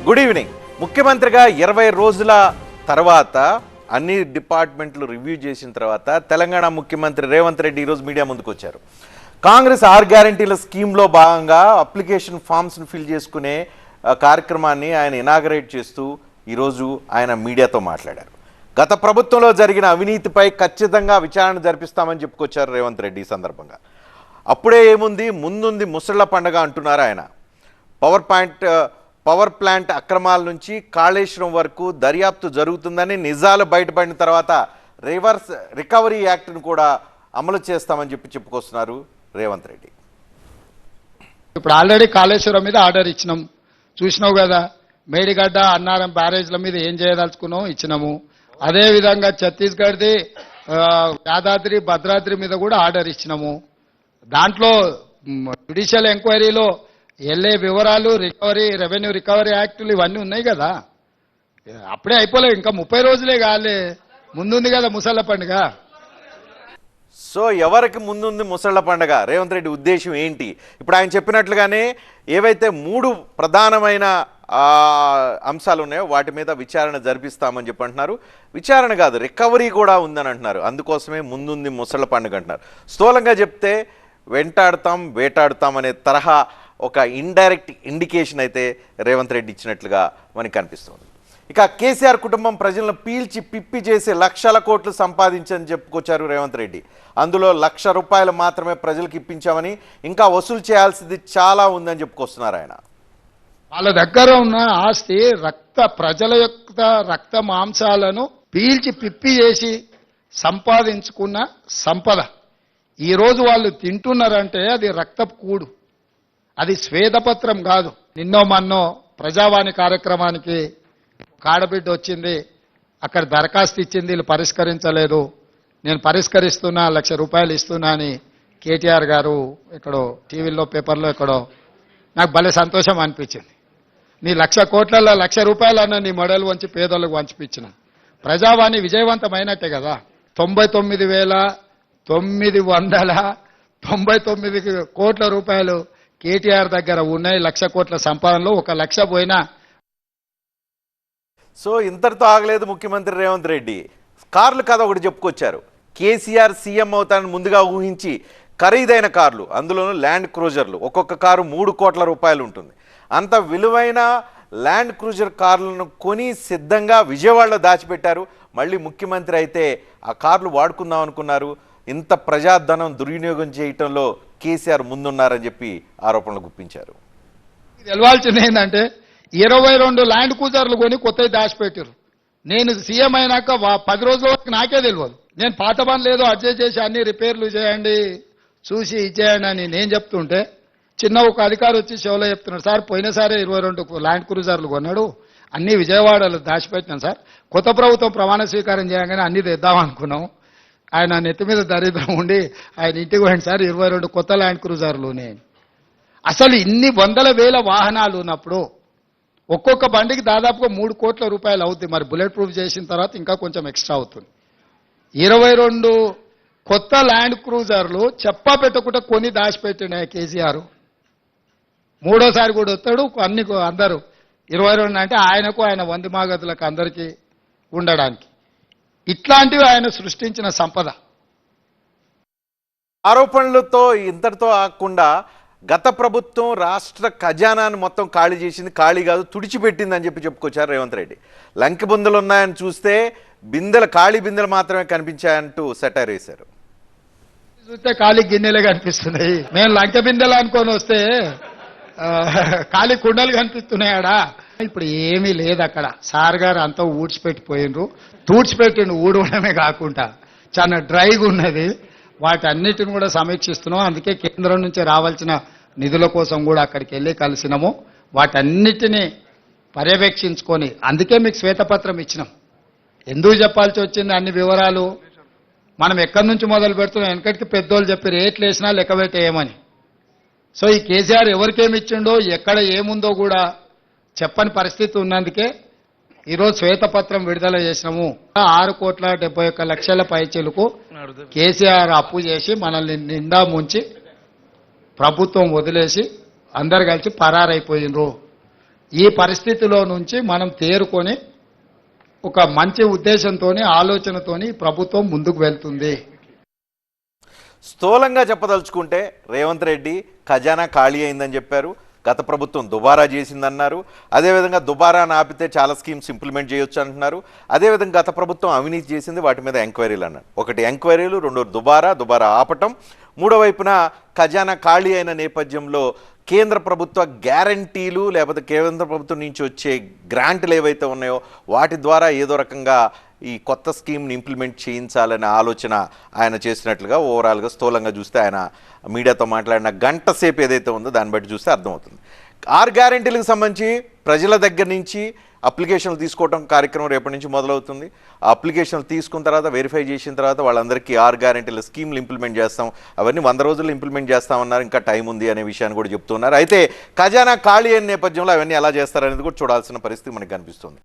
Good evening. ముఖ్యమంత్రిగా 20 రోజుల తర్వాత అన్ని డిపార్ట్మెంట్లు రివ్యూ చేసిన తర్వాత తెలంగాణ ముఖ్యమంత్రి రేవంత్ రెడ్డి ఈరోజు మీడియా ముందుకు వచ్చారు. కాంగ్రెస్ 6 గ్యారంటీల స్కీమ్లో భాగంగా అప్లికేషన్ ఫామ్స్ను ఫిల్ చేసుకునే కార్యక్రమాన్ని ఆయన ఇనాగరేట్ చేస్తూ ఈరోజు ఆయన మీడియాతో మాట్లాడారు. గత ప్రభుత్వంలో జరిగిన అవినీతిపై ఖచ్చితంగా విచారణ జరిపిస్తామని చెప్పుకొచ్చారు రేవంత్ రెడ్డి. ఈ సందర్భంగా అప్పుడే ఏముంది, ముందుంది ముసళ్ల పండగ అంటున్నారు ఆయన. పవర్ ప్లాంట్ అక్రమాల నుంచి కాళేశ్వరం వరకు దర్యాప్తు జరుగుతుందని, నిజాలు బయటపడిన తర్వాత రివర్స్ రికవరీ యాక్ట్ను కూడా అమలు చేస్తామని చెప్పుకొస్తున్నారు రేవంత్ రెడ్డి. ఇప్పుడు ఆల్రెడీ కాళేశ్వరం మీద ఆర్డర్ ఇచ్చినాం, చూసినావు కదా. మేడిగడ్డ అన్నారం బ్యారేజ్ల మీద ఏం చేయదలుచుకున్నాం ఇచ్చినాము. అదేవిధంగా ఛత్తీస్గఢ్ది యాదాద్రి భద్రాద్రి మీద కూడా ఆర్డర్ ఇచ్చినాము. దాంట్లో జ్యుడిషియల్ ఎంక్వైరీలో వెళ్ళే వివరాలు, రికవరీ, రెవెన్యూ రికవరీ యాక్టులు ఇవన్నీ ఉన్నాయి కదా. అప్పుడే అయిపోలేదు, ఇంకా 30 రోజులే కాలే, ముందుంది కదా ముసళ్ళ పండుగ. సో ఎవరికి ముందుంది ముసళ్ల పండగ? రేవంత్ రెడ్డి ఉద్దేశం ఏంటి? ఇప్పుడు ఆయన చెప్పినట్లుగానే ఏవైతే 3 ప్రధానమైన అంశాలు ఉన్నాయో వాటి మీద విచారణ జరిపిస్తామని చెప్పి అంటున్నారు. విచారణ కాదు, రికవరీ కూడా ఉందని అంటున్నారు. అందుకోసమే ముందుంది ముసళ్ల పండుగ అంటున్నారు. స్థూలంగా చెప్తే వెంటాడుతాం వేటాడుతాం అనే తరహా ఒక ఇండైరెక్ట్ ఇండికేషన్ అయితే రేవంత్ రెడ్డి ఇచ్చినట్లుగా మనకి కనిపిస్తుంది. ఇక కేసీఆర్ కుటుంబం ప్రజలను పీల్చి పిప్పి చేసి లక్షల కోట్లు సంపాదించని చెప్పుకొచ్చారు రేవంత్ రెడ్డి. అందులో ₹1,00,000 మాత్రమే ప్రజలకు ఇప్పించామని, ఇంకా వసూలు చేయాల్సింది చాలా ఉందని చెప్పుకొస్తున్నారు ఆయన. వాళ్ళ దగ్గర ఉన్న ఆస్తి ప్రజల యొక్క రక్త మాంసాలను పీల్చి పిప్పి చేసి సంపాదించుకున్న సంపద ఈరోజు వాళ్ళు తింటున్నారంటే అది రక్తపు కూడు, అది శ్వేతపత్రం కాదు. నిన్నో మన్నో ప్రజావాణి కార్యక్రమానికి కాడబిడ్డ వచ్చింది, అక్కడ దరఖాస్తు ఇచ్చింది, వీళ్ళు పరిష్కరించలేదు, నేను పరిష్కరిస్తున్నా, ₹1,00,000 ఇస్తున్నా అని కేటీఆర్ గారు ఎక్కడో టీవీలో పేపర్లో ఎక్కడో నాకు భలే సంతోషం అనిపించింది. నీ 1,00,000 కోట్లలో ₹1,00,000 అన్న నీ మెడలు వంచి పేదలకు వంచిపించిన ప్రజావాణి విజయవంతమైనట్టే కదా. 99,999 కోట్ల రూపాయలు కేటీఆర్ దగ్గర ఉన్నాయి. 1,00,000 కోట్ల సంపాదనలో 1,00,000 పోయినా. సో ఇంతటితో ఆగలేదు ముఖ్యమంత్రి రేవంత్ రెడ్డి. కార్లు కథ ఒకటి చెప్పుకొచ్చారు. కేసీఆర్ సీఎం అవుతానని ముందుగా ఊహించి ఖరీదైన కార్లు, అందులోనూ ల్యాండ్ క్రూజర్లు, ఒక్కొక్క కారు ₹3 కోట్ల ఉంటుంది. అంత విలువైన ల్యాండ్ క్రూజర్ కార్లను కొని సిద్ధంగా విజయవాడలో దాచిపెట్టారు. మళ్ళీ ముఖ్యమంత్రి అయితే ఆ కార్లు వాడుకుందాం అనుకున్నారు. ఇంత ప్రజాధనం దుర్వినియోగం చేయటంలో కేసీఆర్ ముందున్నారని చెప్పి ఆరోపణలు గుప్పించారు. తెలవాల్సింది ఏంటంటే 22 ల్యాండ్ క్రూజర్లు కొని కొత్తవి దాచిపెట్టారు. నేను సీఎం అయినాక 10 రోజుల వరకు నాకే తెలియదు. నేను పాత పని లేదో అడ్జస్ట్ చేసి అన్ని రిపేర్లు చేయండి, చూసి ఇచ్చేయండి అని నేను చెప్తుంటే చిన్న ఒక అధికారి వచ్చి షోలో చెప్తున్నాడు, సార్ పోయినసారి 22 ల్యాండ్ క్రూజర్లు కొన్నాడు, అన్ని విజయవాడలో దాచిపెట్టినాను సార్, కొత్త ప్రభుత్వం ప్రమాణ స్వీకారం చేయగానే అన్ని తెద్దాం అనుకున్నాం. ఆయన నెత్తి మీద దరిద్రం ఉండి ఆయన ఇంటికి పోయింది సార్ 22 కొత్త ల్యాండ్ క్రూజర్లునే. అసలు ఇన్ని వందల వేల వాహనాలు ఉన్నప్పుడు ఒక్కొక్క బండికి దాదాపుగా ₹3 కోట్ల అవుతుంది. మరి బుల్లెట్ ప్రూఫ్ చేసిన తర్వాత ఇంకా కొంచెం ఎక్స్ట్రా అవుతుంది. 22 కొత్త ల్యాండ్ క్రూజర్లు చెప్పా పెట్టకుండా కొని దాచిపెట్టిన కేసీఆర్ మూడోసారి కూడా వస్తాడు. అన్ని అందరూ 22 అంటే ఆయనకు, ఆయన వంది మాగతులకు అందరికీ ఉండడానికి. ఇట్లాంటివి ఆయన సృష్టించిన సంపద. ఆరోపణలతో ఇంతటితో ఆగకుండా గత ప్రభుత్వం రాష్ట్ర ఖజానాను మొత్తం ఖాళీ చేసింది, ఖాళీ కాదు తుడిచిపెట్టింది అని చెప్పుకొచ్చారు రేవంత్ రెడ్డి. లంకె బిందెలు ఉన్నాయని చూస్తే ఖాళీ బిందెలు మాత్రమే కనిపించాయంటూ సెటైర్ వేశారు. చూస్తే ఖాళీ గిన్నెలే కనిపిస్తున్నాయి. మేము లంకె బిందెలు అనుకొని వస్తే ఖాళీ కుండలు కనిపిస్తున్నాయాడా? ఇప్పుడు ఏమీ లేదు అక్కడ. సార్ గారు అంతా ఊడ్చిపెట్టిపోయినరు. తూడ్చిపెట్టిండు, ఊడవడమే కాకుండా చాలా డ్రైగా ఉన్నది. వాటన్నిటిని కూడా సమీక్షిస్తున్నాం. అందుకే కేంద్రం నుంచి రావాల్సిన నిధుల కోసం కూడా అక్కడికి వెళ్ళి కలిసినాము. వాటన్నిటినీ పర్యవేక్షించుకొని అందుకే మీకు శ్వేతపత్రం ఇచ్చినాం. ఎందుకు చెప్పాల్సి వచ్చింది అన్ని వివరాలు? మనం ఎక్కడి నుంచి మొదలు పెడుతున్నాం? వెనకటికి పెద్దోళ్ళు చెప్పి రేట్లు వేసినా లెక్క పెట్టేయమని. సో ఈ కేసీఆర్ ఎవరికేమి ఇచ్చిండో, ఎక్కడ ఏముందో కూడా చెప్పని పరిస్థితి ఉన్నందుకే ఈరోజు శ్వేతపత్రం విడుదల చేసినాము. 6,71,00,000 పైచీలకు కేసీఆర్ అప్పు చేసి మనల్ని నిండా ముంచి ప్రభుత్వం వదిలేసి అందరు కలిసి పరారైపోయినరు. ఈ పరిస్థితిలో నుంచి మనం తేరుకొని ఒక మంచి ఉద్దేశంతోని ఆలోచనతోని ప్రభుత్వం ముందుకు వెళ్తుంది. స్థూలంగా చెప్పదలుచుకుంటే రేవంత్ రెడ్డి ఖజానా ఖాళీ అయిందని చెప్పారు. గత ప్రభుత్వం దుబారా చేసిందన్నారు. అదేవిధంగా దుబారాను ఆపితే చాలా స్కీమ్స్ ఇంప్లిమెంట్ చేయొచ్చు అంటున్నారు. అదేవిధంగా గత ప్రభుత్వం అవినీతి చేసింది, వాటి మీద ఎంక్వైరీలు అన్నారు. ఒకటి ఎంక్వైరీలు, రెండు దుబారా ఆపటం, మూడో వైపున ఖజానా ఖాళీ అయిన నేపథ్యంలో కేంద్ర ప్రభుత్వ గ్యారంటీలు లేకపోతే కేంద్ర ప్రభుత్వం నుంచి వచ్చే గ్రాంట్లు ఏవైతే ఉన్నాయో వాటి ద్వారా ఏదో రకంగా ఈ కొత్త స్కీమ్ని ఇంప్లిమెంట్ చేయించాలనే ఆలోచన ఆయన చేసినట్లుగా ఓవరాల్గా స్థూలంగా చూస్తే ఆయన మీడియాతో మాట్లాడిన గంట సేపు ఏదైతే ఉందో దాన్ని బట్టి చూస్తే అర్థమవుతుంది. 6 గ్యారెంటీలకు సంబంధించి ప్రజల దగ్గర నుంచి అప్లికేషన్లు తీసుకోవడం కార్యక్రమం రేపటి నుంచి మొదలవుతుంది. ఆ అప్లికేషన్లు తీసుకున్న తర్వాత వెరిఫై చేసిన తర్వాత వాళ్ళందరికీ 6 గ్యారెంటీల స్కీమ్లు ఇంప్లిమెంట్ చేస్తాం, అవన్నీ 100 రోజుల్లో ఇంప్లిమెంట్ చేస్తామన్నారు. ఇంకా టైం ఉంది అనే విషయాన్ని కూడా చెప్తున్నారు. అయితే ఖజానా ఖాళీ అయిన నేపథ్యంలో అవన్నీ ఎలా చేస్తారనేది కూడా చూడాల్సిన పరిస్థితి మనకు కనిపిస్తుంది.